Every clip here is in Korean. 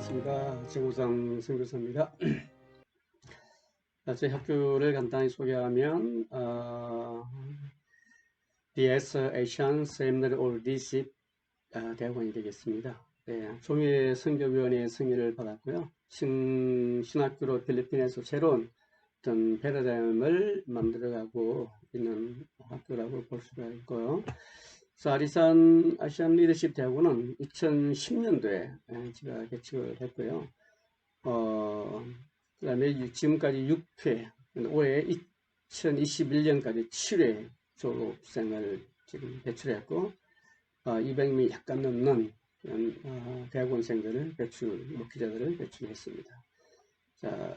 반갑습니다. 정우성 선교사입니다. 저희 학교를 간단히 소개하면 DS Asian Seminary or DC 대학원이 되겠습니다. 네, 종일 선교위원회의 승인을 받았고요. 신학교로 필리핀에서 새로운 어떤 패러다임을 만들어가고 있는 학교라고 볼 수가 있고요. 아리산 아시안 리더십 대학원은 2010년도에 제가 개척을 했고요. 그 다음에 지금까지 6회, 올해 2021년까지 7회 졸업생을 지금 배출했고, 200명이 약간 넘는 대학원생들을 목회자들을 배출했습니다. 자,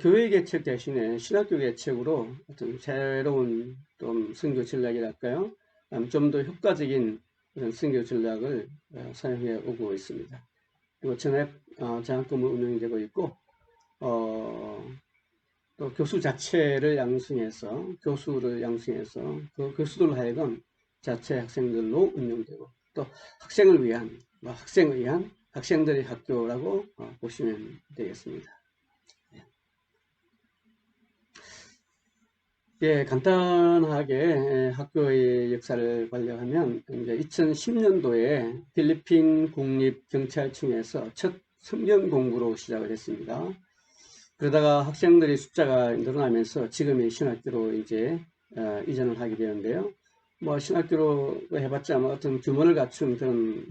교회 개척 대신에 신학교 개척으로 어떤 새로운 좀 선교 전략이랄까요? 좀 더 효과적인 그런 선교 전략을 사용해 오고 있습니다. 그리고 전액 장학금을 운영이 되고 있고, 또 교수 자체를 양성해서 그 교수들 하여금 자체 학생들로 운영되고, 또 학생을 위한 학생들의 학교라고 보시면 되겠습니다. 예, 간단하게 학교의 역사를 관련하면 이제 2010년도에 필리핀 국립경찰청에서 첫 성경 공부로 시작을 했습니다. 그러다가 학생들의 숫자가 늘어나면서 지금의 신학교로 이제 이전을 하게 되는데요. 뭐 신학교로 해봤자 뭐 어떤 규모를 갖춘 그런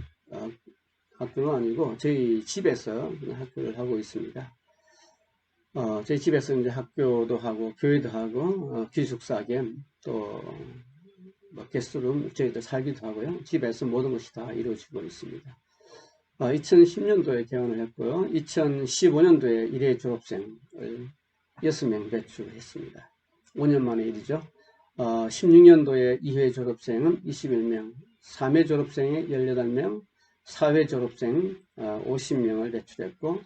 학교는 아니고 저희 집에서 학교를 하고 있습니다. 저희 집에서 이제 학교도 하고 교회도 하고 기숙사 겸 또 뭐 게스트룸 저희도 살기도 하고요. 집에서 모든 것이 다 이루어지고 있습니다. 2010년도에 개원을 했고요. 2015년도에 1회 졸업생을 6명 배출했습니다. 5년 만의 일이죠. 16년도에 2회 졸업생은 21명, 3회 졸업생이 18명, 4회 졸업생 50명을 배출했고, 그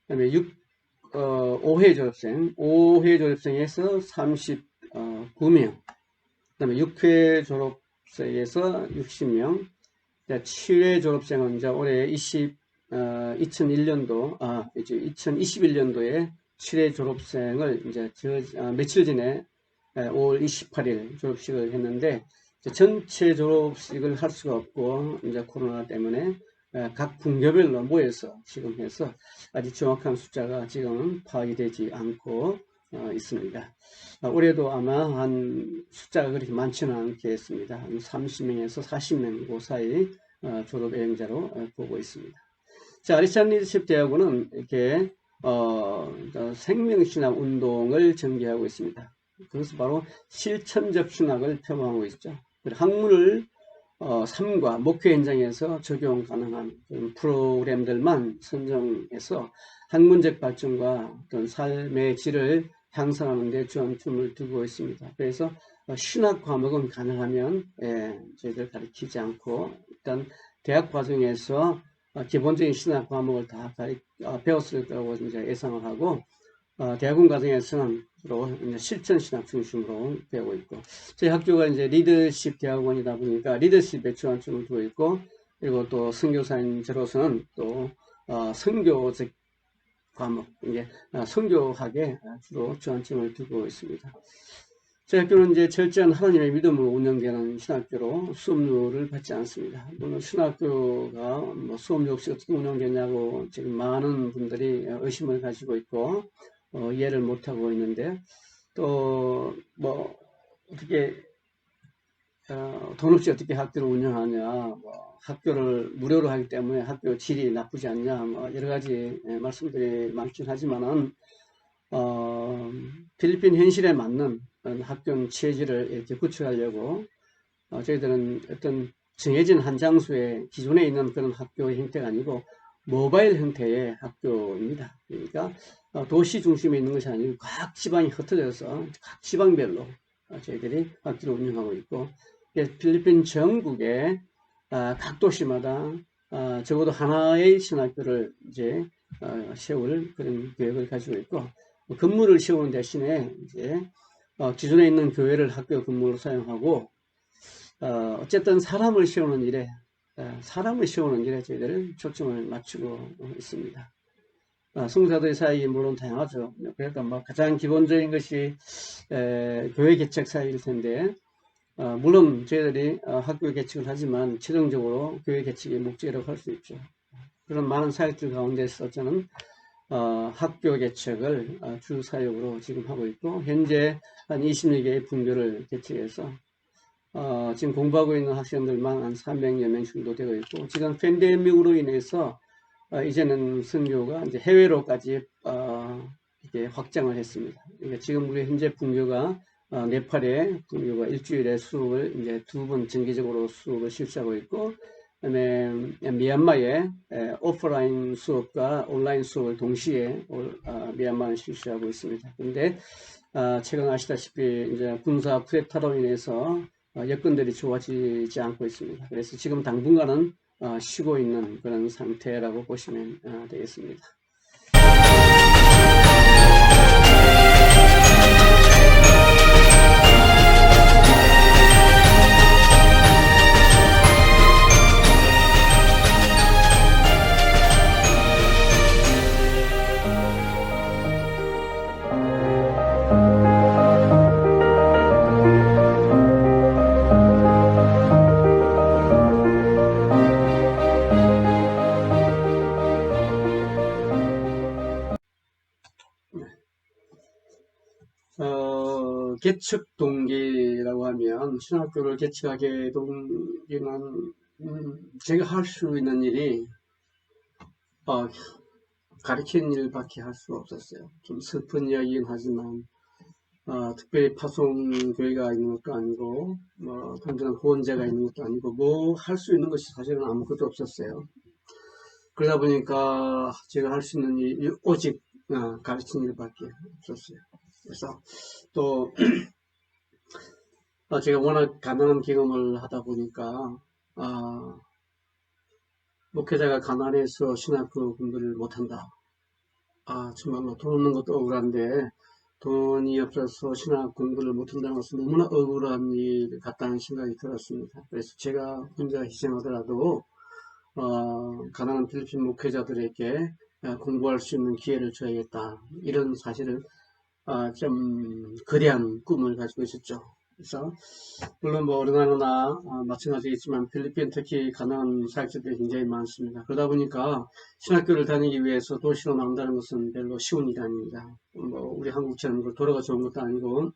다음에 5회 졸업생에서 39명, 그 다음에 6회 졸업생에서 60명, 7회 졸업생은 이제 올해 2021년도에 7회 졸업생을 이제 며칠 전에 5월 28일 졸업식을 했는데, 전체 졸업식을 할 수가 없고, 이제 코로나 때문에 각 분교별로 모여서 지금 해서 아직 정확한 숫자가 지금은 파악이 되지 않고 있습니다. 올해도 아마 한 숫자가 그렇게 많지는 않겠습니다. 한 30명에서 40명 그 사이 졸업 예정자로 보고 있습니다. 자, 아리산 리더십 대학원은 이렇게 생명신학 운동을 전개하고 있습니다. 그것은 바로 실천적 신학을 표방하고 있죠. 학문을 삶과 목회 현장에서 적용 가능한 그런 프로그램들만 선정해서 학문적 발전과 어떤 삶의 질을 향상하는 데 중점을 두고 있습니다. 그래서 신학 과목은 가능하면 저희들 가르치지 않고 일단 대학 과정에서 기본적인 신학 과목을 다 배웠을 거라고 이제 예상을 하고, 대학원 과정에서는 주로 실천 신학 중심으로 배우고 있고, 저희 학교가 이제 리더십 대학원이다 보니까 리더십에 주안점을 두고 있고, 그리고 또 선교사인 저로서는 또 선교적 과목, 이제 선교학에 주로 주안점을 두고 있습니다. 저희 학교는 이제 철저한 하나님의 믿음으로 운영되는 신학교로 수업료를 받지 않습니다. 물론 신학교가 뭐 수업료 없이 어떻게 운영되냐고 지금 많은 분들이 의심을 가지고 있고 이해를 못하고 있는데, 또 뭐 어떻게 돈 없이 어떻게 학교를 운영하냐, 뭐 학교를 무료로 하기 때문에 학교 질이 나쁘지 않냐, 뭐 여러 가지 말씀들이 많긴 하지만은 필리핀 현실에 맞는 학교 체질을 이렇게 구축하려고 저희들은 어떤 정해진 한 장소에 기존에 있는 그런 학교 형태가 아니고 모바일 형태의 학교입니다. 그러니까 도시 중심에 있는 것이 아니고 각 지방이 흩어져서 각 지방별로 저희들이 학교를 운영하고 있고, 필리핀 전국의 각 도시마다 적어도 하나의 신학교를 이제 세울 그런 계획을 가지고 있고, 건물을 세우는 대신에 이제 기존에 있는 교회를 학교 건물로 사용하고, 어쨌든 사람을 세우는 일에 사람을 세우는 일에 저희들 초점을 맞추고 있습니다. 성도들 사이 물론 다양하죠. 그러니까 뭐 가장 기본적인 것이 교회 개척 사이일 텐데, 물론 저희들이 학교 개척을 하지만 최종적으로 교회 개척의 목적이라고 할 수 있죠. 그런 많은 사역들 가운데서 저는 학교 개척을 주 사역으로 지금 하고 있고, 현재 한 20여 개의 분교를 개척해서 지금 공부하고 있는 학생들만 한 300여 명 정도 되고 있고, 지금 팬데믹으로 인해서 이제는 선교가 이제 해외로까지 이렇게 확장을 했습니다. 그러니까 지금 우리 현재 분교가 네팔에 분교가 일주일에 수업을 이제 2번 정기적으로 수업을 실시하고 있고, 그다음에 미얀마에 오프라인 수업과 온라인 수업을 동시에 미얀마는 실시하고 있습니다. 그런데 최근 아시다시피 이제 군사 쿠데타로 인해서 여건들이 좋아지지 않고 있습니다. 그래서 지금 당분간은 쉬고 있는 그런 상태라고 보시면 되겠습니다. 개척 동기라고 하면 신학교를 개척하게 동기는 제가 할 수 있는 일이 가르치는 일밖에 할 수가 없었어요. 좀 슬픈 이야기긴 하지만 특별히 파송교회가 있는 것도 아니고 단순한 후원자가 있는 것도 아니고 뭐 할 수 있는 것이 사실은 아무것도 없었어요. 그러다 보니까 제가 할 수 있는 일이 오직 가르치는 일밖에 없었어요. 그래서 또 제가 워낙 가난한 경험을 하다 보니까 목회자가 가난해서 신학교 공부를 못한다. 정말로 돈 없는 것도 억울한데 돈이 없어서 신학 공부를 못한다는 것은 너무나 억울한 일 같다는 생각이 들었습니다. 그래서 제가 혼자 희생하더라도 가난한 필리핀 목회자들에게 공부할 수 있는 기회를 줘야겠다. 이런 사실을 좀 거대한 꿈을 가지고 있었죠. 그래서 물론 뭐 어느 나라나 마찬가지겠지만 필리핀 특히 가난한 사역자들이 굉장히 많습니다. 그러다 보니까 신학교를 다니기 위해서 도시로 나온다는 것은 별로 쉬운 일이 아닙니다. 뭐 우리 한국처럼 도로가 좋은 것도 아니고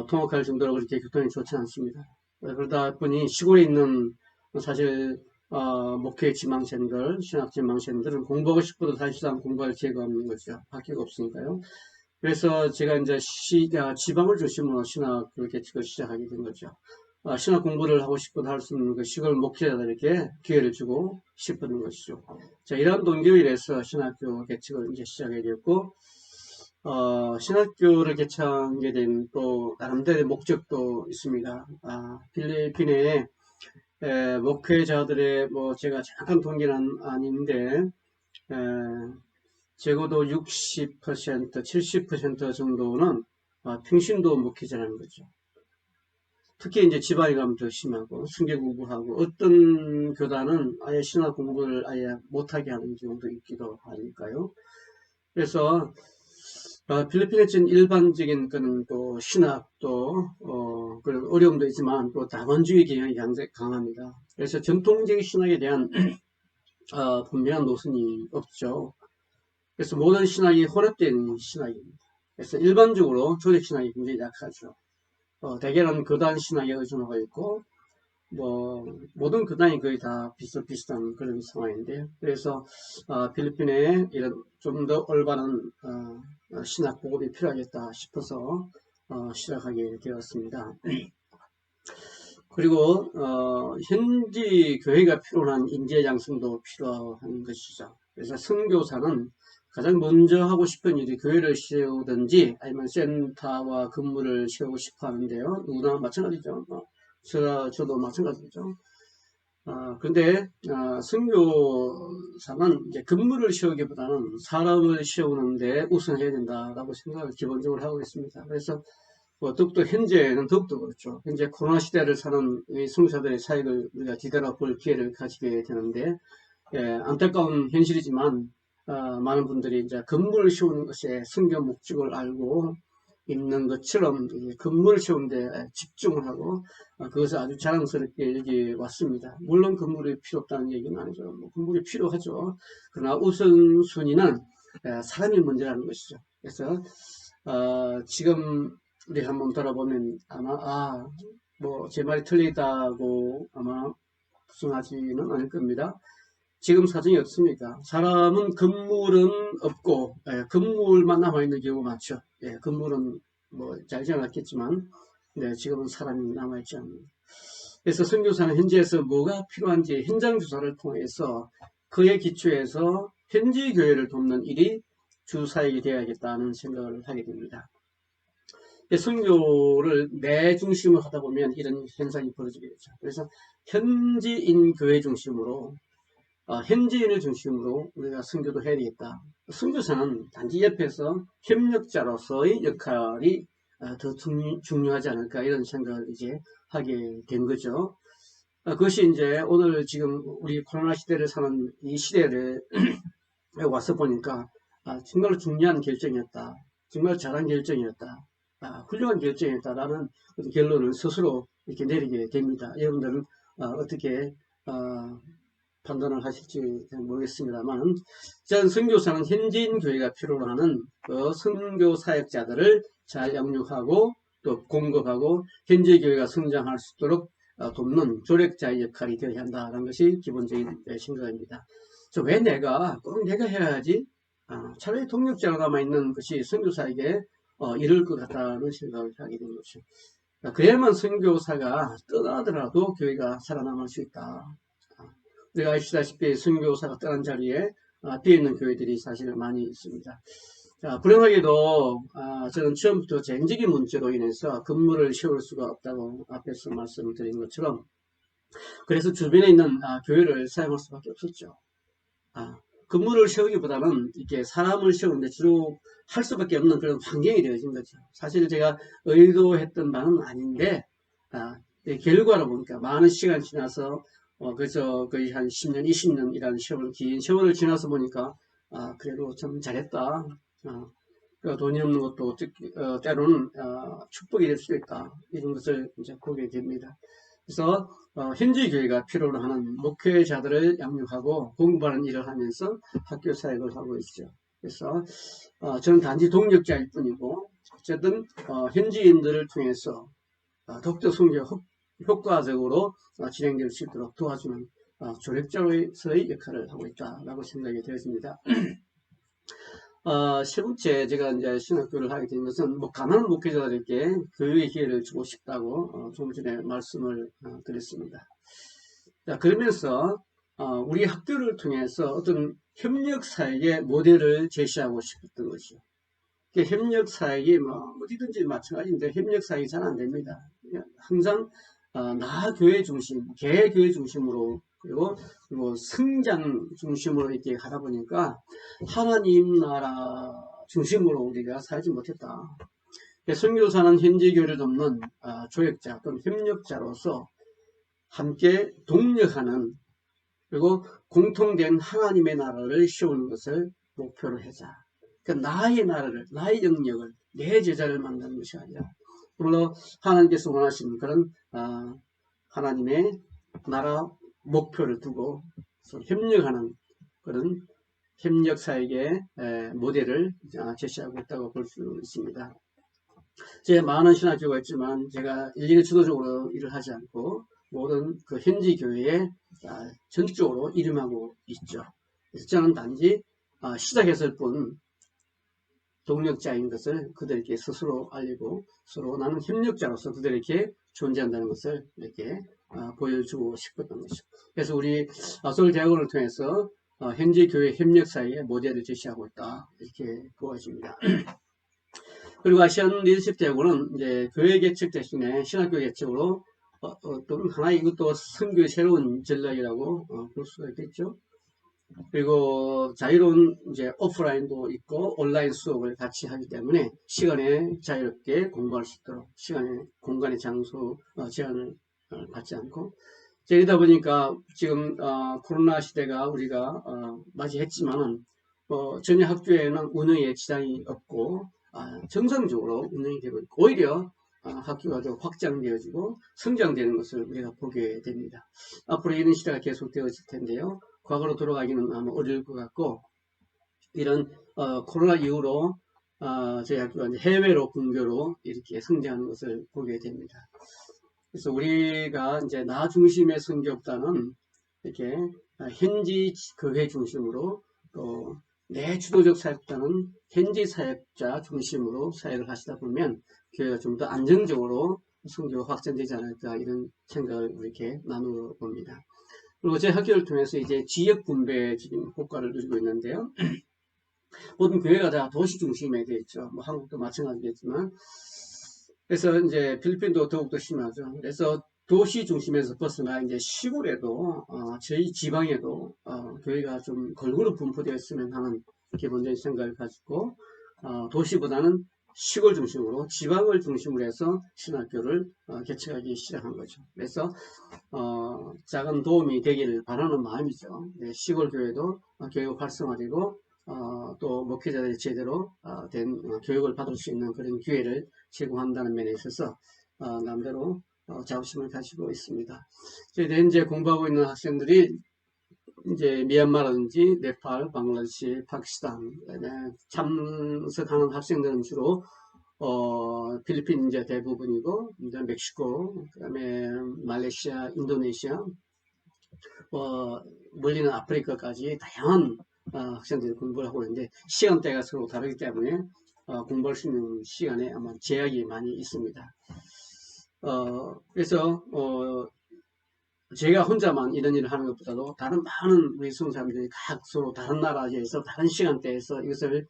통학할 정도로 그렇게 교통이 좋지 않습니다. 그러다 보니 시골에 있는 사실 목회 지망생들, 신학 지망생들은 공부하고 싶어도 사실상 공부할 기회가 없는 거죠. 학교가 없으니까요. 그래서 제가 이제 지방을 중심으로 신학 개척을 시작하게 된 거죠. 신학 공부를 하고 싶어도 할 수 있는 그 시골 목회자들에게 기회를 주고 싶었는 것이죠. 자, 이러한 동기로 인해서 신학교 개척을 이제 시작하게 되었고, 신학교를 개척하게 된 또 나름대로의 목적도 있습니다. 필리핀에 목회자들의 제가 잠깐 동기는 아닌데 적어도 60%, 70% 정도는 평신도 목회자라는 거죠. 특히 이제 지방에 가면 더 심하고 순교 공부하고 어떤 교단은 아예 신학 공부를 아예 못하게 하는 경우도 있기도 하니까요. 그래서 필리핀에 진 일반적인 그런 또 신학도 그런 어려움도 있지만 또 다원주의 경향이 강합니다. 그래서 전통적인 신학에 대한 분명한 노선이 없죠. 그래서 모든 신학이 혼합된 신학입니다. 그래서 일반적으로 조직 신학이 굉장히 약하죠. 대개는 교단 신학에 의존하고 있고 모든 교단이 거의 다 비슷비슷한 그런 상황인데요. 그래서 필리핀에 이런 좀 더 올바른 신학 보급이 필요하겠다 싶어서 시작하게 되었습니다. 그리고 현지 교회가 필요한 인재 양성도 필요한 것이죠. 그래서 선교사는 가장 먼저 하고 싶은 일이 교회를 세우든지 아니면 센터와 건물을 세우고 싶어 하는데요. 누구나 마찬가지죠. 저도 마찬가지죠. 그런데 선교사는 이제 건물을 세우기보다는 사람을 세우는데 우선해야 된다라고 생각을 기본적으로 하고 있습니다. 그래서 더욱더 현재는 더욱더 그렇죠. 현재 코로나 시대를 사는 이 선교사들의 사역을 우리가 뒤돌아볼 기회를 가지게 되는데, 안타까운 현실이지만 많은 분들이 이제 건물을 세우는 것에 선교 목적을 알고 있는 것처럼 건물을 세우는 데 집중을 하고 그것을 아주 자랑스럽게 여기 왔습니다. 물론 건물이 필요 없다는 얘기는 아니죠. 뭐 건물이 필요하죠. 그러나 우선순위는 사람이 먼저라는 것이죠. 그래서 지금 우리 한번 돌아보면 아마 뭐 제 말이 틀리다고 아마 부정하지는 않을 겁니다. 지금 사정이 어떻습니까? 사람은 건물은 없고 건물만 남아있는 경우가 많죠. 건물은 뭐 잘 지어놨겠지만 지금은 사람이 남아있지 않습니다. 그래서 선교사는 현지에서 뭐가 필요한지 현장 조사를 통해서 그에 기초해서 현지 교회를 돕는 일이 주 사역이 되어야겠다는 생각을 하게 됩니다. 선교를 내 중심으로 하다 보면 이런 현상이 벌어지게 되죠. 그래서 현지인 교회 중심으로 현지인을 중심으로 우리가 선교도 해야 되겠다. 선교사는 단지 옆에서 협력자로서의 역할이 더 중요하지 않을까 이런 생각을 이제 하게 된 거죠. 그것이 이제 오늘 지금 우리 코로나 시대를 사는 이 시대를 와서 보니까 정말로 중요한 결정이었다. 정말 잘한 결정이었다. 훌륭한 결정이었다라는 결론을 스스로 이렇게 내리게 됩니다. 여러분들은 어떻게 판단을 하실지 모르겠습니다만, 전 선교사는 현지인 교회가 필요로 하는 그 선교 사역자들을 잘 양육하고 또 공급하고 현지 교회가 성장할 수 있도록 돕는 조력자의 역할이 되어야 한다는 것이 기본적인 생각입니다. 왜 꼭 내가 해야지? 차라리 동력자로 남아있는 것이 선교사에게 이를 것 같다는 생각을 하게 된 것이죠. 그래야만 선교사가 떠나더라도 교회가 살아남을 수 있다. 우리가 아시다시피 선교사가 떠난 자리에 비어있는 교회들이 사실 많이 있습니다. 불행하게도 저는 처음부터 재정적인 문제로 인해서 건물을 세울 수가 없다고 앞에서 말씀드린 것처럼 그래서 주변에 있는 교회를 사용할 수밖에 없었죠. 건물을 세우기보다는 이렇게 사람을 세우는데 주로 할 수밖에 없는 그런 환경이 되어진 거죠. 사실 제가 의도했던 바는 아닌데 결과로 보니까 많은 시간이 지나서 그래서 거의 한 10년, 20년이라는 긴 세월을 지나서 보니까 그래도 참 잘했다. 돈이 없는 것도 때로는 축복이 될 수 있다. 이런 것을 이제 보게 됩니다. 그래서 현지 교회가 필요로 하는 목회자들을 양육하고 공부하는 일을 하면서 학교 사역을 하고 있죠. 그래서 저는 단지 동력자일 뿐이고 어쨌든 현지인들을 통해서 더욱더 선교 효과적으로 진행될 수 있도록 도와주는 조력자로서의 역할을 하고 있다라고 생각이 되었습니다. 세 번째 제가 이제 신학교를 하게 된 것은 가난한 목회자들에게 교육의 기회를 주고 싶다고 좀 전에 말씀을 드렸습니다. 그러면서 우리 학교를 통해서 어떤 협력 사역의 모델을 제시하고 싶었던 것이죠. 협력 사역이 어디든지 마찬가지인데 협력 사역이 잘 안 됩니다. 항상 나 교회 중심, 개 교회 중심으로 그리고 성장 중심으로 이렇게 하다 보니까 하나님 나라 중심으로 우리가 살지 못했다. 선교사는 현지 교회를 돕는 조력자 또는 협력자로서 함께 동력하는 그리고 공통된 하나님의 나라를 세우는 것을 목표로 하자. 그러니까 나의 나라를, 나의 영역을, 내 제자를 만드는 것이 아니라 물론 하나님께서 원하시는 그런 하나님의 나라 목표를 두고 협력하는 그런 협력 사역의 모델을 제시하고 있다고 볼 수 있습니다. 제 많은 신학교가 있지만 제가 일일이 주도적으로 일을 하지 않고 모든 그 현지 교회에 전적으로 이름하고 있죠. 그래서 저는 단지 시작했을 뿐 동력자인 것을 그들에게 스스로 알리고 서로 나는 협력자로서 그들에게 존재한다는 것을 이렇게 보여주고 싶었던 것이죠. 그래서 우리 서울대학원을 통해서 현지 교회 협력 사이의 모델을 제시하고 있다 이렇게 보여집니다. 그리고 아시안 리더십 대학원은 이제 교회 개척 대신에 신학교 개척으로 어떤 하나의 이것도 선교의 새로운 전략이라고 볼 수가 있겠죠. 그리고 자유로운 이제 오프라인도 있고 온라인 수업을 같이 하기 때문에 시간에 자유롭게 공부할 수 있도록 시간에 공간의 장소 제한을 받지 않고 이러다 보니까 지금 코로나 시대가 우리가 맞이했지만은 전혀 학교에는 운영에 지장이 없고 정상적으로 운영이 되고 있고 오히려 학교가 더 확장되어지고 성장되는 것을 우리가 보게 됩니다. 앞으로 이런 시대가 계속되어질 텐데요. 과거로 돌아가기는 아마 어려울 것 같고 이런 코로나 이후로 저희 학교가 이제 해외로 분교로 이렇게 성장하는 것을 보게 됩니다. 그래서 우리가 이제 나 중심의 선교보다는 이렇게 현지 교회 중심으로 또 내 주도적 사역보다는 현지 사역자 중심으로 사역을 하시다 보면 교회가 좀 더 안정적으로 선교가 확장되지 않을까 이런 생각을 이렇게 나누어 봅니다. 그리고 제 학교를 통해서 이제 지역 분배 지금 효과를 누리고 있는데요. 모든 교회가 다 도시 중심에 되어 있죠. 뭐 한국도 마찬가지겠지만. 그래서 이제 필리핀도 더욱더 심하죠. 그래서 도시 중심에서 벗어나 이제 시골에도 저희 지방에도 교회가 좀 골고루 분포되어 있으면 하는 기본적인 생각을 가지고 도시보다는 시골 중심으로 지방을 중심으로 해서 신학교를 개척하기 시작한 거죠. 그래서 작은 도움이 되기를 바라는 마음이죠. 네, 시골 교회도 교육 활성화되고 또 목회자들이 제대로 된 교육을 받을 수 있는 그런 기회를 제공한다는 면에 있어서 남대로 자부심을 가지고 있습니다. 저희들 현재 공부하고 있는 학생들이 이제 미얀마라든지 네팔, 방글라데시, 파키스탄 참석하는 학생들은 주로 필리핀 이제 대부분이고 이제 멕시코, 그다음에 말레이시아, 인도네시아, 멀리는 아프리카까지 다양한 학생들이 공부를 하고 있는데 시간대가 서로 다르기 때문에 공부할 수 있는 시간에 아마 제약이 많이 있습니다. 그래서 제가 혼자만 이런 일을 하는 것보다도 다른 많은 우리 성사님들이 각 서로 다른 나라에서 다른 시간대에서 이것을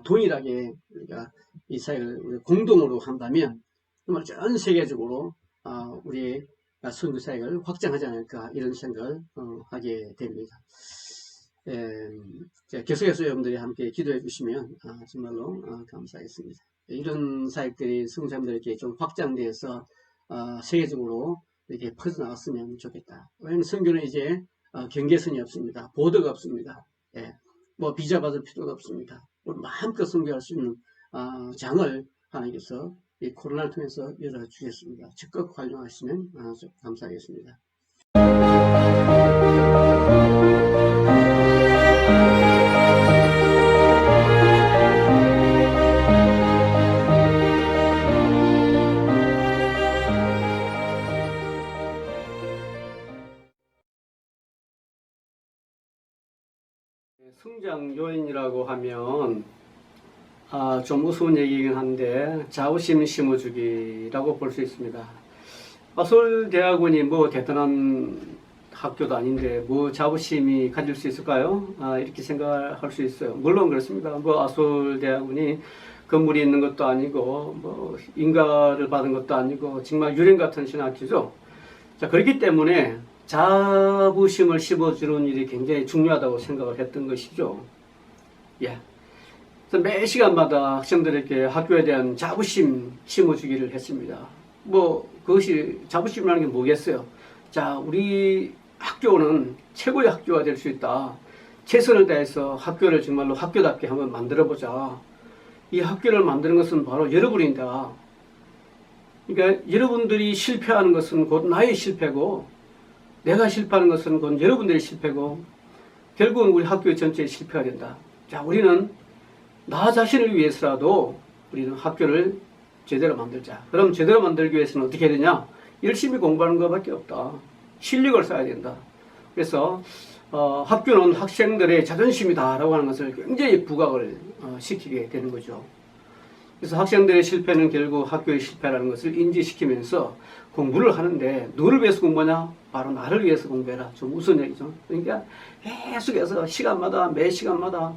동일하게 우리가 이 사회를 공동으로 한다면 정말 전 세계적으로 우리의 선교 사역을 확장하지 않을까 이런 생각을 하게 됩니다. 계속해서 여러분들이 함께 기도해 주시면 정말로 감사하겠습니다. 이런 사역들이 성사님들에게 좀 확장돼서 세계적으로 이렇게 퍼져나갔으면 좋겠다. 왜냐하면 선교는 이제 경계선이 없습니다. 보더가 없습니다. 뭐 비자 받을 필요가 없습니다. 마음껏 선교할 수 있는 장을 하나님께서 이 코로나를 통해서 열어주겠습니다. 적극 활용하시면 감사하겠습니다. 성장 요인이라고 하면 좀 무서운 얘기이긴 한데 자부심 심어주기라고 볼 수 있습니다. 서울대학원이 뭐 대단한 학교도 아닌데 뭐 자부심이 가질 수 있을까요? 이렇게 생각할 수 있어요. 물론 그렇습니다. 뭐 서울대학원이 건물이 있는 것도 아니고 뭐 인가를 받은 것도 아니고 정말 유령 같은 신학교죠. 자, 그렇기 때문에 자부심을 심어주는 일이 굉장히 중요하다고 생각을 했던 것이죠. 예. 그래서 매 시간마다 학생들에게 학교에 대한 자부심 심어주기를 했습니다. 뭐 그것이 자부심이라는 게 뭐겠어요? 자, 우리 학교는 최고의 학교가 될 수 있다. 최선을 다해서 학교를 정말로 학교답게 한번 만들어보자. 이 학교를 만드는 것은 바로 여러분이다. 그러니까 여러분들이 실패하는 것은 곧 나의 실패고 내가 실패하는 것은 곧 여러분들의 실패고 결국은 우리 학교 전체의 실패가 된다. 자, 우리는 나 자신을 위해서라도 우리는 학교를 제대로 만들자. 그럼 제대로 만들기 위해서는 어떻게 해야 되냐? 열심히 공부하는 것밖에 없다. 실력을 쌓아야 된다. 그래서 학교는 학생들의 자존심이다 라고 하는 것을 굉장히 부각을 시키게 되는 거죠. 그래서 학생들의 실패는 결국 학교의 실패라는 것을 인지시키면서 공부를 하는데 누구를 위해서 공부하냐? 바로 나를 위해서 공부해라. 좀 무슨 얘기죠? 그러니까 계속해서 시간마다 매 시간마다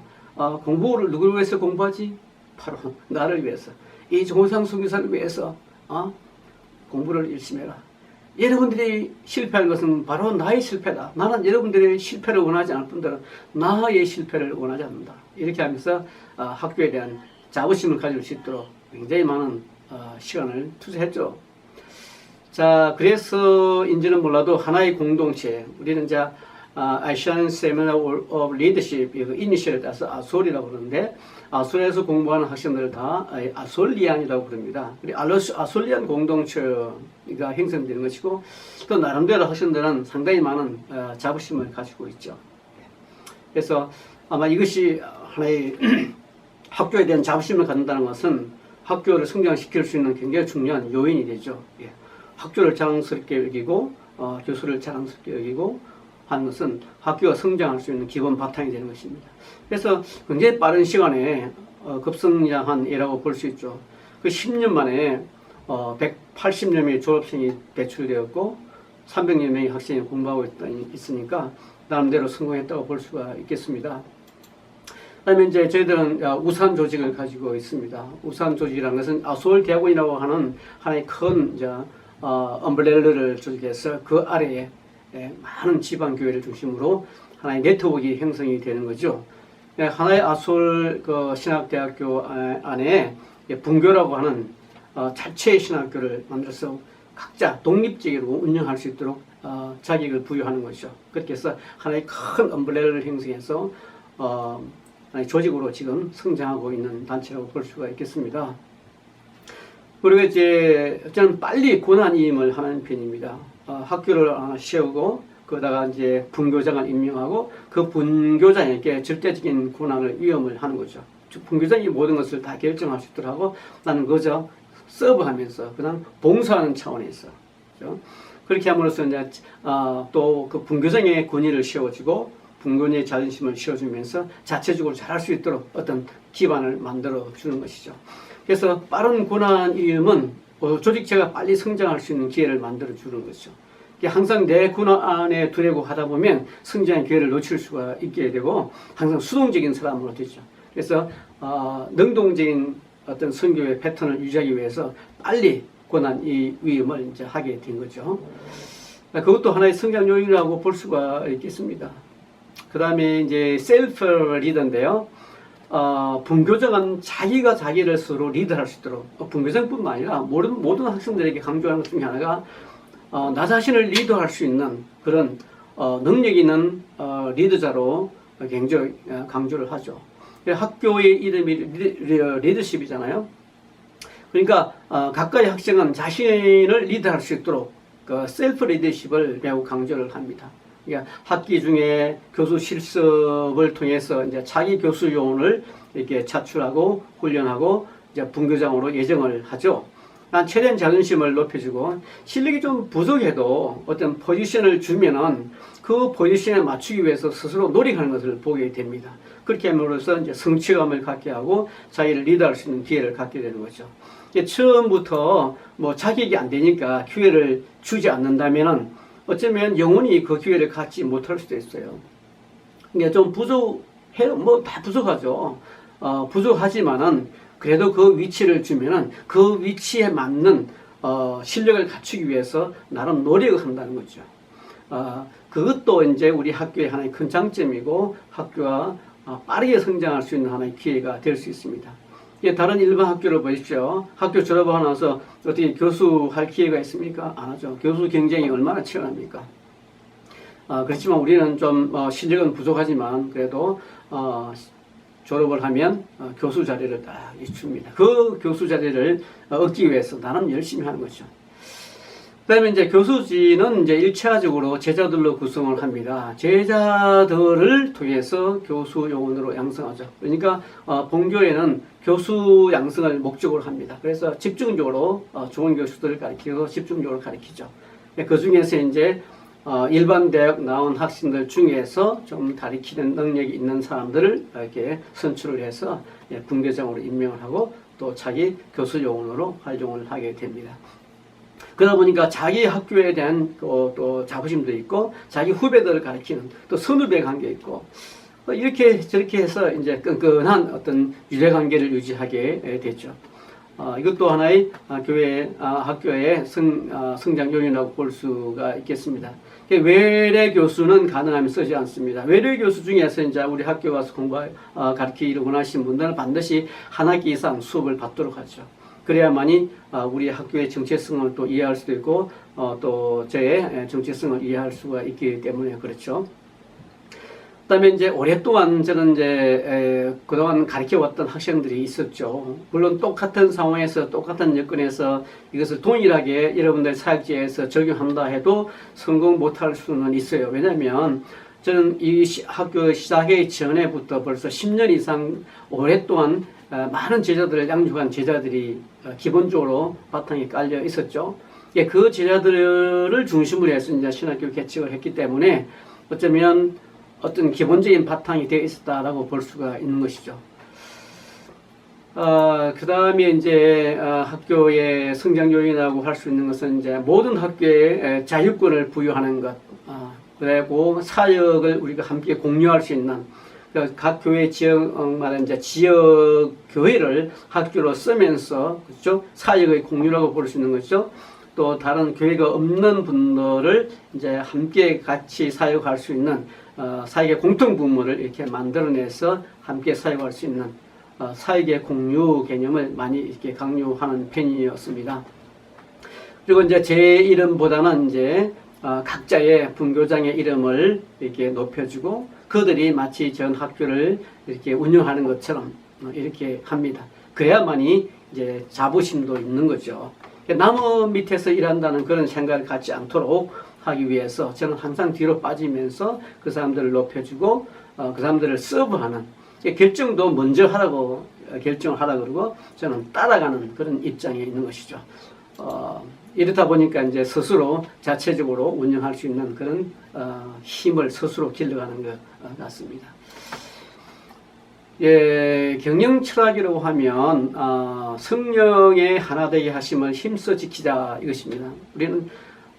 공부를 누구를 위해서 공부하지? 바로 나를 위해서. 이 정상 선교사를 위해서 공부를 열심히 해라. 여러분들이 실패한 것은 바로 나의 실패다. 나는 여러분들의 실패를 원하지 않을 뿐더러 나의 실패를 원하지 않는다. 이렇게 하면서 학교에 대한 자부심을 가질 수 있도록 굉장히 많은 시간을 투자했죠. 자, 그래서인지는 몰라도 하나의 공동체, 우리는 이제 Asian Seminar of Leadership, 이니셜에 따라서 아솔이라고 그러는데, 아솔에서 공부하는 학생들을 다 아솔리안이라고 부릅니다. 아솔리안 공동체가 형성되는 것이고, 또 나름대로 학생들은 상당히 많은 자부심을 가지고 있죠. 그래서 아마 이것이 하나의 학교에 대한 자부심을 갖는다는 것은 학교를 성장시킬 수 있는 굉장히 중요한 요인이 되죠. 예. 학교를 자랑스럽게 여기고, 교수를 자랑스럽게 여기고 하는 것은 학교가 성장할 수 있는 기본 바탕이 되는 것입니다. 그래서 굉장히 빠른 시간에 급성장한 예라고 볼 수 있죠. 그 10년 만에 180여 명의 졸업생이 배출되었고 300여 명의 학생이 공부하고 있으니까 나름대로 성공했다고 볼 수가 있겠습니다. 그다음에 이제 저희들은 우산 조직을 가지고 있습니다. 우산 조직이라는 것은 서울 대학원이라고 하는 하나의 큰 엄브렐러를 조직해서 그 아래에 많은 지방 교회를 중심으로 하나의 네트워크가 형성이 되는 거죠. 하나의 아솔 신학대학교 안에 분교라고 하는 자체의 신학교를 만들어서 각자 독립적으로 운영할 수 있도록 자격을 부여하는 것이죠. 그렇게 해서 하나의 큰 엄브렐러를 형성해서 하나의 조직으로 지금 성장하고 있는 단체라고 볼 수가 있겠습니다. 그리고 이제 저는 빨리 권한임을 하는 편입니다. 학교를 세우고 그러다가 이제 분교장을 임명하고 그 분교장에게 절대적인 권한을 위임을 하는 거죠. 분교장이 모든 것을 다 결정할 수 있도록 하고 나는 그저 서브하면서 그냥 봉사하는 차원에서 그렇죠? 그렇게 함으로써 이제 또 그 분교장의 권위를 세워주고 분교장의 자존심을 세워주면서 자체적으로 잘할 수 있도록 어떤 기반을 만들어 주는 것이죠. 그래서 빠른 권한 위임은 조직체가 빨리 성장할 수 있는 기회를 만들어 주는 것이죠. 항상 내 권한 안에 두려고 하다 보면 성장의 기회를 놓칠 수가 있게 되고 항상 수동적인 사람으로 되죠. 그래서 능동적인 어떤 선교의 패턴을 유지하기 위해서 빨리 권한 위임을 이제 하게 된 거죠. 그것도 하나의 성장 요인이라고 볼 수가 있겠습니다. 그 다음에 이제 셀프 리더인데요. 분교장은 자기가 자기를 스스로 리드할 수 있도록 분교장뿐만 아니라 모든 학생들에게 강조하는 것 중에 하나가 나 자신을 리드할 수 있는 그런 능력 있는 리더자로 굉장히 강조를 하죠. 학교의 이름이 리더십이잖아요. 그러니까 각각의 학생은 자신을 리드할 수 있도록 그 셀프 리더십을 매우 강조를 합니다. 그러니까 학기 중에 교수 실습을 통해서 이제 자기 교수 요원을 이렇게 차출하고 훈련하고 이제 분교장으로 예정을 하죠. 최대한 자존심을 높여주고 실력이 좀 부족해도 어떤 포지션을 주면은 그 포지션에 맞추기 위해서 스스로 노력하는 것을 보게 됩니다. 그렇게 함으로써 이제 성취감을 갖게 하고 자기를 리드할 수 있는 기회를 갖게 되는 거죠. 처음부터 뭐 자격이 안 되니까 기회를 주지 않는다면은 어쩌면 영원히 그 기회를 갖지 못할 수도 있어요. 그러니까 좀 부족해요. 뭐 다 부족하죠. 부족하지만은 그래도 그 위치를 주면은 그 위치에 맞는 실력을 갖추기 위해서 나름 노력을 한다는 거죠. 그것도 이제 우리 학교의 하나의 큰 장점이고 학교가 빠르게 성장할 수 있는 하나의 기회가 될 수 있습니다. 다른 일반 학교를 보십시오. 학교 졸업하고 나서 어떻게 교수할 기회가 있습니까? 안 하죠. 교수 경쟁이 얼마나 치열합니까? 그렇지만 우리는 좀 실력은 부족하지만 그래도 졸업을 하면 교수 자리를 딱 줍니다. 그 교수 자리를 얻기 위해서 나름 열심히 하는 거죠. 그 다음에 이제 교수진은 이제 1차적으로 제자들로 구성을 합니다. 제자들을 통해서 교수 요원으로 양성하죠. 그러니까 본교회는 교수 양성을 목적으로 합니다. 그래서 집중적으로 좋은 교수들을 가르치고 집중적으로 가르치죠. 그 중에서 이제 일반 대학 나온 학생들 중에서 좀 가르치는 능력이 있는 사람들을 이렇게 선출을 해서 분교장으로 임명을 하고 또 자기 교수 요원으로 활용을 하게 됩니다. 그러다 보니까 자기 학교에 대한 또 자부심도 있고 자기 후배들을 가르치는 또 선후배 관계 있고 이렇게 저렇게 해서 이제 끈끈한 어떤 유대 관계를 유지하게 됐죠. 이것도 하나의 교회, 학교의 성장 요인이라고 볼 수가 있겠습니다. 외래 교수는 가능하면 쓰지 않습니다. 외래 교수 중에서 이제 우리 학교 가서 가르치기를 원하시는 분들은 반드시 한 학기 이상 수업을 받도록 하죠. 그래야만이 우리 학교의 정체성을 또 이해할 수도 있고 또 저의 정체성을 이해할 수가 있기 때문에 그렇죠. 그다음에 이제 오랫동안 저는 이제 그동안 가르쳐 왔던 학생들이 있었죠. 물론 똑같은 상황에서 똑같은 여건에서 이것을 동일하게 여러분들 사역지에서 적용한다 해도 성공 못할 수는 있어요. 왜냐하면 저는 이 학교 시작하기 전에부터 벌써 10년 이상 오랫동안 많은 제자들을 양육한 제자들이 기본적으로 바탕에 깔려 있었죠. 그 제자들을 중심으로 해서 이제 신학교 개척을 했기 때문에 어쩌면 어떤 기본적인 바탕이 되어 있었다라고 볼 수가 있는 것이죠. 그 다음에 이제 학교의 성장 요인이라고 할 수 있는 것은 이제 모든 학교에 자유권을 부여하는 것, 그리고 사역을 우리가 함께 공유할 수 있는 각 교회 지역마다 이제 지역 교회를 학교로 쓰면서 그렇죠? 사역의 공유라고 볼 수 있는 것이죠. 또 다른 교회가 없는 분들을 이제 함께 같이 사역할 수 있는 사역의 공통 부문을 이렇게 만들어내서 함께 사역할 수 있는 사역의 공유 개념을 많이 이렇게 강조하는 편이었습니다. 그리고 이제 제 이름보다는 이제 각자의 분교장의 이름을 이렇게 높여주고 그들이 마치 전 학교를 이렇게 운영하는 것처럼 이렇게 합니다. 그래야만이 이제 자부심도 있는 거죠. 나무 밑에서 일한다는 그런 생각을 갖지 않도록 하기 위해서 저는 항상 뒤로 빠지면서 그 사람들을 높여주고 그 사람들을 서브하는 결정도 먼저 하라고 결정을 하라 그러고 저는 따라가는 그런 입장에 있는 것이죠. 이렇다 보니까 이제 스스로 자체적으로 운영할 수 있는 그런 힘을 스스로 길러가는 것 같습니다. 경영 철학이라고 하면 성령의 하나 되게 하심을 힘써 지키자 이것입니다. 우리는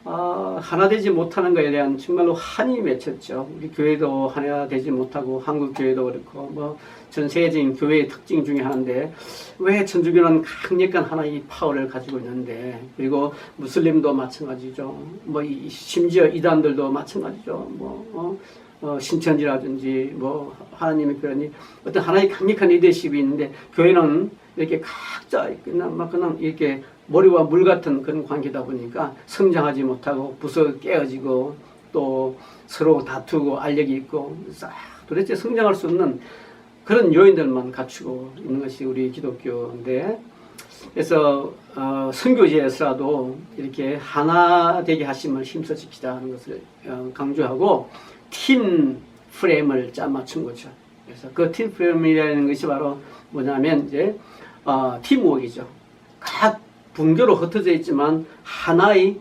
하나 되지 못하는 것에 대한 정말로 한이 맺혔죠. 우리 교회도 하나 되지 못하고 한국 교회도 그렇고 뭐 전 세계적인 교회의 특징 중에 하나인데 왜 천주교는 강력한 하나의 파워를 가지고 있는데 그리고 무슬림도 마찬가지죠. 뭐 심지어 이단들도 마찬가지죠. 신천지라든지 뭐 하나님의 교회니 어떤 하나의 강력한 리더십이 있는데 교회는 이렇게 각자 그냥 이렇게 머리와 물 같은 그런 관계다 보니까 성장하지 못하고 부서 깨어지고 또 서로 다투고 알력이 있고 도대체 성장할 수 없는 그런 요인들만 갖추고 있는 것이 우리 기독교인데 그래서 선교지에서라도 이렇게 하나 되게 하심을 힘써 지키자는 것을 강조하고 팀 프레임을 짜 맞춘 거죠. 그래서 그 팀 프레임이라는 것이 바로 뭐냐면 이제 팀워크이죠. 각 분교로 흩어져 있지만 하나의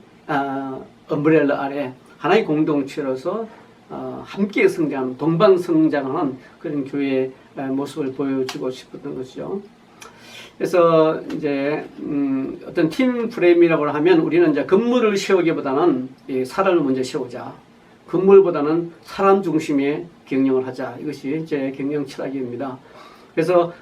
엄브렐라 아래 하나의 공동체로서 함께 성장, 동방 성장하는 그런 교회의 모습을 보여주고 싶었던 것이죠. 그래서 이제 어떤 팀 프레임이라고 하면 우리는 이제 건물을 세우기보다는 사람을 먼저 세우자. 건물보다는 사람 중심의 경영을 하자. 이것이 제 경영 철학입니다. 그래서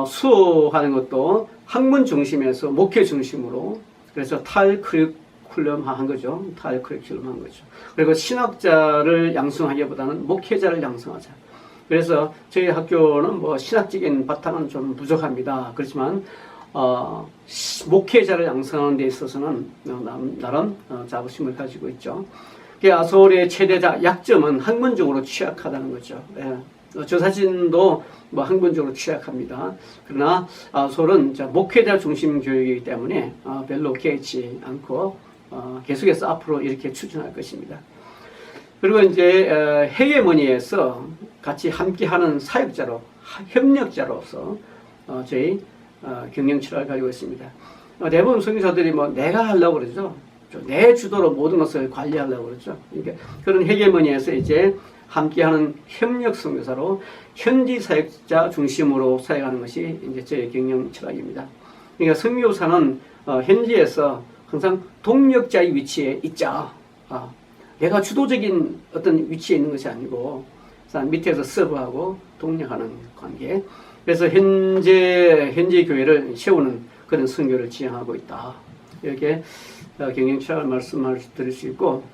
수호하는 것도 학문 중심에서 목회 중심으로 그래서 탈 커리큘럼화한 거죠. 탈 커리큘럼한 거죠. 그리고 신학자를 양성하기보다는 목회자를 양성하자. 그래서 저희 학교는 뭐 신학적인 바탕은 좀 부족합니다. 그렇지만 목회자를 양성하는 데 있어서는 나름 자부심을 가지고 있죠. 아솔의 최대 약점은 학문적으로 취약하다는 거죠. 저 자신도 뭐 학문적으로 취약합니다. 그러나 아솔은 목회자 중심 교육이기 때문에 별로 개의치 않고 계속해서 앞으로 이렇게 추진할 것입니다. 그리고 이제 헤게모니에서 같이 함께하는 사역자로 협력자로서 저희 경영 철학을 가지고 있습니다. 대부분 선교사들이 뭐 내가 하려고 그러죠. 내 주도로 모든 것을 관리하려고 그러죠. 그러니까 그런 헤게모니에서 이제 함께하는 협력 선교사로 현지 사역자 중심으로 사역하는 것이 이제 저의 경영 철학입니다. 그러니까 선교사는 현지에서 항상 동력자의 위치에 있자. 내가 주도적인 어떤 위치에 있는 것이 아니고 밑에서 서브하고 동력하는 관계. 그래서 현재 교회를 세우는 그런 선교를 지향하고 있다. 이렇게 경영 철학을 말씀을 드릴 수 있고,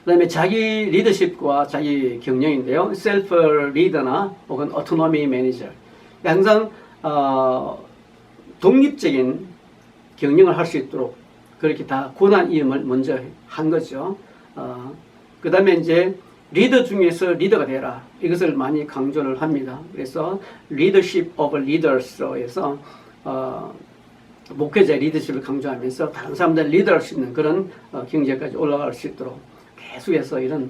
그 다음에 자기 리더십과 자기 경영인데요. 셀프 리더나 혹은 오토노미 매니저. 항상 독립적인 경영을 할 수 있도록 그렇게 다 권한 이음을 먼저 한 거죠. 그 다음에 이제 리더 중에서 리더가 되라. 이것을 많이 강조를 합니다. 그래서 leadership of leaders로 해서 목회자의 리더십을 강조하면서 다른 사람들 리더할 수 있는 그런 경제까지 올라갈 수 있도록 계속해서 이런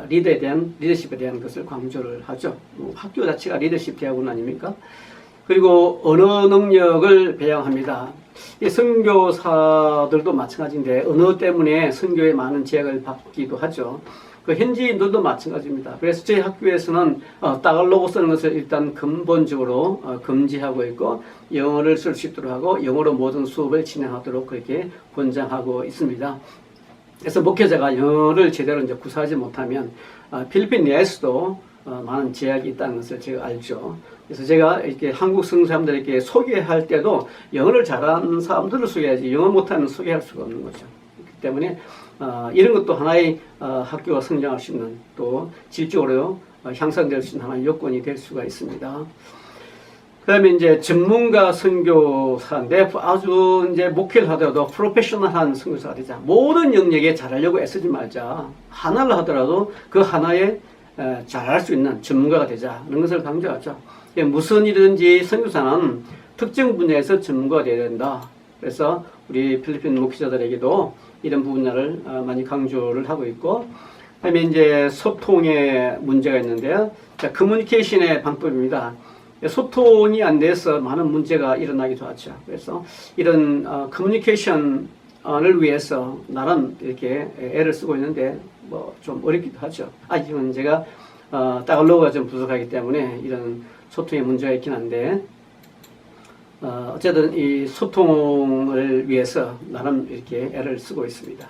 리더십에 대한 것을 강조를 하죠. 학교 자체가 리더십 대학원 아닙니까? 그리고 언어 능력을 배양합니다. 이 선교사들도 마찬가지인데 언어 때문에 선교에 많은 제약을 받기도 하죠. 그 현지인들도 마찬가지입니다. 그래서 저희 학교에서는 따갈로그 쓰는 것을 일단 근본적으로 금지하고 있고 영어를 쓸 수 있도록 하고 영어로 모든 수업을 진행하도록 그렇게 권장하고 있습니다. 그래서 목회자가 영어를 제대로 이제 구사하지 못하면 필리핀 내에서도 많은 제약이 있다는 것을 제가 알죠. 그래서 제가 이렇게 한국 선교사님들에게 소개할 때도 영어를 잘하는 사람들을 소개해야지 영어 못하면 소개할 수가 없는 거죠. 그렇기 때문에 이런 것도 하나의 학교가 성장할 수 있는 또 질적으로 향상될 수 있는 하나의 요건이 될 수가 있습니다. 그 다음에 이제 전문가 선교사인데 아주 이제 목회를 하더라도 프로페셔널한 선교사가 되자. 모든 영역에 잘하려고 애쓰지 말자. 하나를 하더라도 그 하나에 잘할 수 있는 전문가가 되자. 이런 것을 강조하죠. 무슨 일이든지 선교사는 특정 분야에서 전문가가 되어야 된다. 그래서 우리 필리핀 목회자들에게도 이런 부분을 많이 강조를 하고 있고, 그다음에 이제 소통의 문제가 있는데요. 자, 커뮤니케이션의 방법입니다. 소통이 안 돼서 많은 문제가 일어나기도 하죠. 그래서 이런 커뮤니케이션을 위해서 나름 이렇게 애를 쓰고 있는데 뭐 좀 어렵기도 하죠. 아직은 제가 따갈로그가 좀 부족하기 때문에 이런 소통의 문제가 있긴 한데 어쨌든 이 소통을 위해서 나름 이렇게 애를 쓰고 있습니다.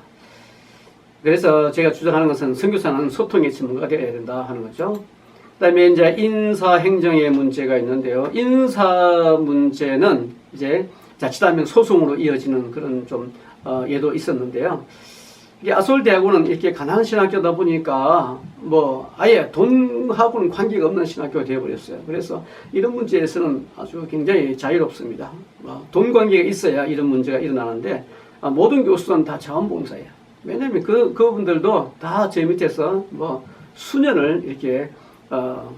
그래서 제가 주장하는 것은 선교사는 소통의 전문가가 되어야 된다 하는 거죠. 그 다음에 이제 인사행정의 문제가 있는데요. 인사 문제는 이제 자칫하면 소송으로 이어지는 그런 좀 예도 있었는데요. 이게 아솔 대학원은 이렇게 가난한 신학교다 보니까 뭐 아예 돈하고는 관계가 없는 신학교가 되어버렸어요. 그래서 이런 문제에서는 아주 굉장히 자유롭습니다. 돈 관계가 있어야 이런 문제가 일어나는데 모든 교수는 다 자원봉사예요. 왜냐하면 그분들도 다 제 밑에서 뭐 수년을 이렇게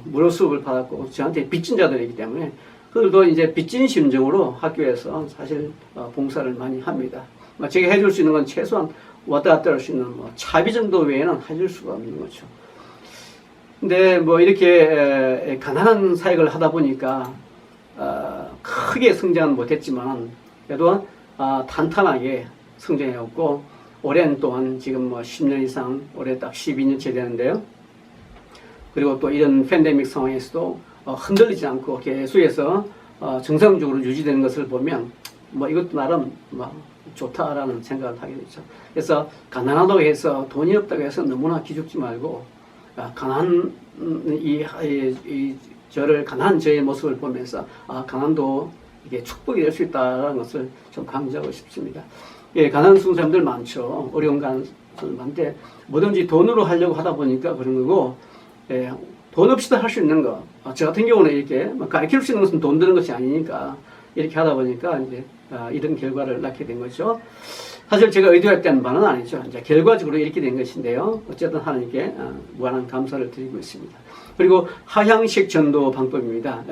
무료 수업을 받았고 저한테 빚진 자들이기 때문에 그들도 이제 빚진 심정으로 학교에서 사실 봉사를 많이 합니다. 제가 해줄 수 있는 건 최소한 왔다 갔다 할 수 있는 뭐 차비 정도 외에는 해줄 수가 없는 거죠. 근데 뭐 이렇게 가난한 사역을 하다 보니까 크게 성장은 못했지만 그래도 탄탄하게 성장해왔고 오랜 동안 지금 뭐 10년 이상 올해 딱 12년째 되는데요. 그리고 또 이런 팬데믹 상황에서도 흔들리지 않고 계속해서 정상적으로 유지되는 것을 보면 뭐 이것도 나름 뭐 좋다라는 생각을 하게 되죠. 그래서 가난하다고 해서 돈이 없다고 해서 너무나 기죽지 말고 가난한 저의 모습을 보면서 가난도 이게 축복이 될 수 있다는 것을 좀 강조하고 싶습니다. 예, 가난한 사람들 많죠. 어려운 가난한 사람들 많은데 뭐든지 돈으로 하려고 하다 보니까 그런 거고, 예, 돈 없이도 할 수 있는 거. 저 같은 경우는 이렇게 가르칠 수 있는 것은 돈 드는 것이 아니니까 이렇게 하다 보니까 이제 이런 결과를 낳게 된 거죠. 사실 제가 의도했던 바는 아니죠. 이제 결과적으로 이렇게 된 것인데요. 어쨌든 하나님께 무한한 감사를 드리고 있습니다. 그리고 하향식 전도 방법입니다.